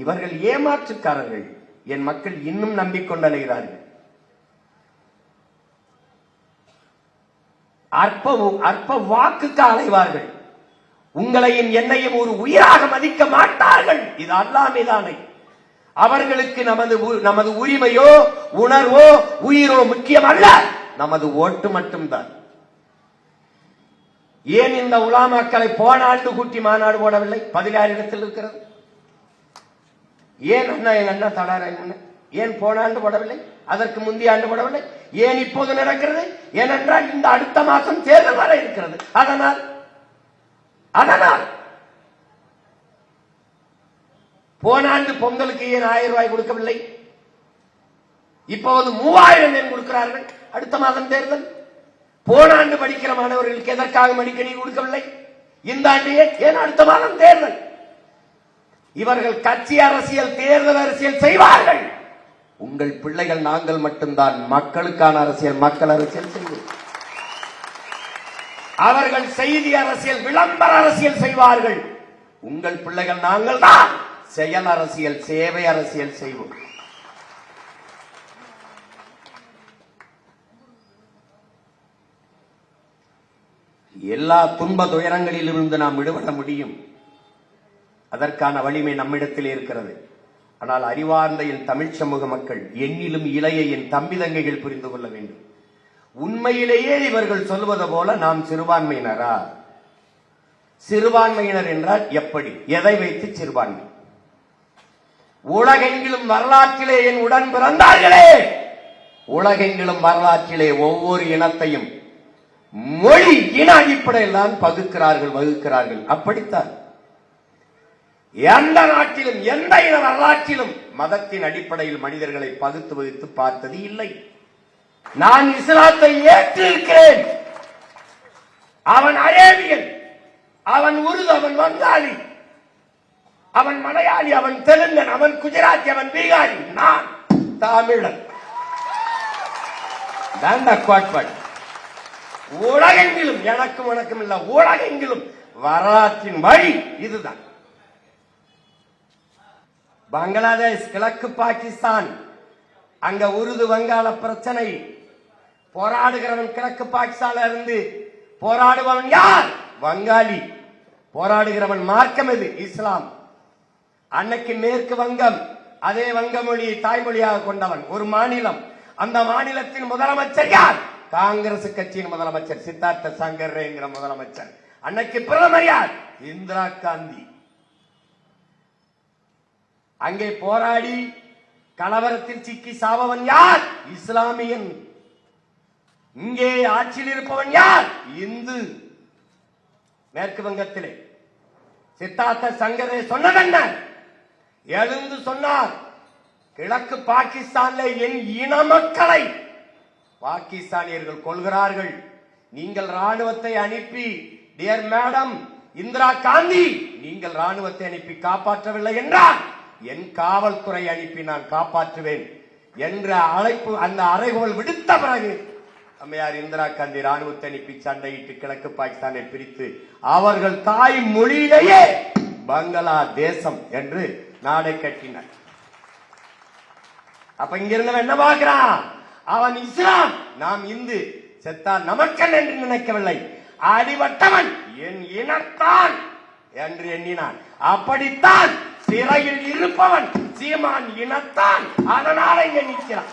இவர்கள் ஏமாற்றுக்காரர்கள். என் மக்கள் இன்னும் நம்பிக்கொண்டு அலைகிறார்கள். அற்ப வாக்குக்கு அலைவார்கள். உங்களையும் என்னையும் ஒரு உயிராக மதிக்க மாட்டார்கள். இது அல்லாஹ் மீதானை. அவர்களுக்கு நமது உரிமையோ உணர்வோ உயிரோ முக்கியம் அல்ல, நமது ஓட்டு மட்டும்தான். ஏன் இந்த உலாமாக்களை போன ஆண்டு கூட்டி மாநாடு போடவில்லை? 16 இடத்தில் இருக்கிறது. ஏன் அண்ணா எங்க அண்ணா தடார ஏன் போன ஆண்டு போடவில்லை? அதற்கு முந்தைய ஆண்டு போடவில்லை? ஏன் இப்போது நடக்கிறது? ஏனென்றால் இந்த அடுத்த மாதம் தேர்தல் வர இருக்கிறது. அதனால் போன ஆண்டு பொங்கலுக்கு ஏன் 1000 ரூபாய் கொடுக்கவில்லை? இப்போது 3000 ஏன் கொடுக்கிறார்கள்? அடுத்த மாதம் தேர்தல். போன ஆண்டு படிக்கிற மாணவர்களுக்கு எதற்காக மடிக்கணி கொடுக்கவில்லை? இந்த ஆண்டு ஏன் அடுத்த மாதம் தேர்தல்? இவர்கள் கட்சி அரசியல், தேர்தல் அரசியல் செய்வார்கள். உங்கள் பிள்ளைகள் நாங்கள் மட்டும்தான் மக்களுக்கான அரசியல், மக்கள் அரசியல் செய்வோம். அவர்கள் செய்தி அரசியல், விளம்பர அரசியல் செய்வார்கள். உங்கள் பிள்ளைகள் நாங்கள் தான் செயல் அரசியல், சேவை அரசியல் செய்வோம். எல்லா துன்ப துயரங்களில் இருந்து நாம் விடுபட முடியும். அதற்கான வலிமை நம்மிடத்தில் இருக்கிறது. ஆனால் அறிவார்ந்த என் தமிழ் சமூக மக்கள், எண்ணிலும் இளைய என் தம்பி தங்கைகள் புரிந்து கொள்ள வேண்டும். உண்மையிலேயே இவர்கள் சொல்வது போல நாம் சிறுபான்மையினரா? சிறுபான்மையினர் என்றால் எப்படி, எதை வைத்து சிறுபான்மை? உலகெங்கிலும் வரலாற்றிலே என் உடன் பிறந்தார்களே, உலகெங்கிலும் வரலாற்றிலே ஒவ்வொரு இனத்தையும் மொழி இன அடிப்படையில் தான் வகுக்கிறார்கள். அப்படித்தான் எந்த நாட்டிலும் எந்த இன வரலாற்றிலும் மதத்தின் அடிப்படையில் மனிதர்களை பகுத்து வகுத்து பார்த்தது இல்லை. நான் இஸ்லாத்தை ஏற்றிருக்கிறேன். அவன் அரேபியன், அவன் உருது, அவன் வங்காளி, அவன் மலையாளி, அவன் தெலுங்கன், அவன் குஜராத்தி, அவன் பீகாரி, நான் தமிழன். உலகெங்கிலும் எனக்கும் உனக்கும் இல்ல, உலகெங்கிலும் வரலாற்றின் வழி இதுதான். பங்களாதேஷ், கிழக்கு பாகிஸ்தான், அங்க உருது வங்காள பிரச்சனை. போராடுகிறவன் கிழக்கு பாகிஸ்தான்ல இருந்து போராடுபவன் யார்? வங்காளி. போராடுகிறவன் மார்க்கம் எது? இஸ்லாம். அன்னைக்கு மேற்கு வங்கம், அதே வங்க மொழியை தாய்மொழியாக கொண்டவன் ஒரு மாநிலம். அந்த மாநிலத்தின் முதலமைச்சர் யார்? காங்கிரஸ் கட்சியின் முதலமைச்சர் சித்தார்த்த சங்கர்ங்கிற முதலமைச்சர். அன்னைக்கு பிரதமர் யார்? இந்திரா காந்தி. அங்கே போராடி கலவரத்தில் சிக்கி சாபவன் யார்? இஸ்லாமியன். இங்கே ஆட்சியில் இருப்பவன் யார்? இந்து. மேற்கு வங்கத்திலே சித்தார்த்த சங்கரே சொன்னதென்ன? எழுந்து சொன்னார், கிழக்கு பாகிஸ்தானிலே என் இன மக்களை பாகிஸ்தானியர்கள் கொள்கிறார்கள். நீங்கள் ராணுவத்தை அனுப்பி, டியர் மேடம் இந்திரா காந்தி, நீங்கள் ராணுவத்தை அனுப்பி காப்பாற்றவில்லை என்றால் என் காவல்துறை அனுப்பி நான் காப்பாற்றுவேன் என்ற அழைப்பு, அந்த அறைகோல் விடுத்த பிறகு அம்மையார் இந்திரா காந்தி ராணுவத்தை அனுப்பி சண்டையிட்டு கிழக்கு பாகிஸ்தானை பிரித்து அவர்கள் தாய் மொழியிலேயே பங்களாதேசம் என்று நாடை கட்டினார். அப்ப இங்க இருந்தவன் என்ன பார்க்கிறான்? அவன் இஸ்லாம், நாம் இந்து. செத்தால் நமக்கன் என்று நினைக்கவில்லை. அடிபட்டவன் என் இனத்தான் என்று எண்ணினான். அப்படித்தான் சிறையில் இருப்பவன் சீமான் இனத்தான். அதனால இங்க நிற்கிறான்.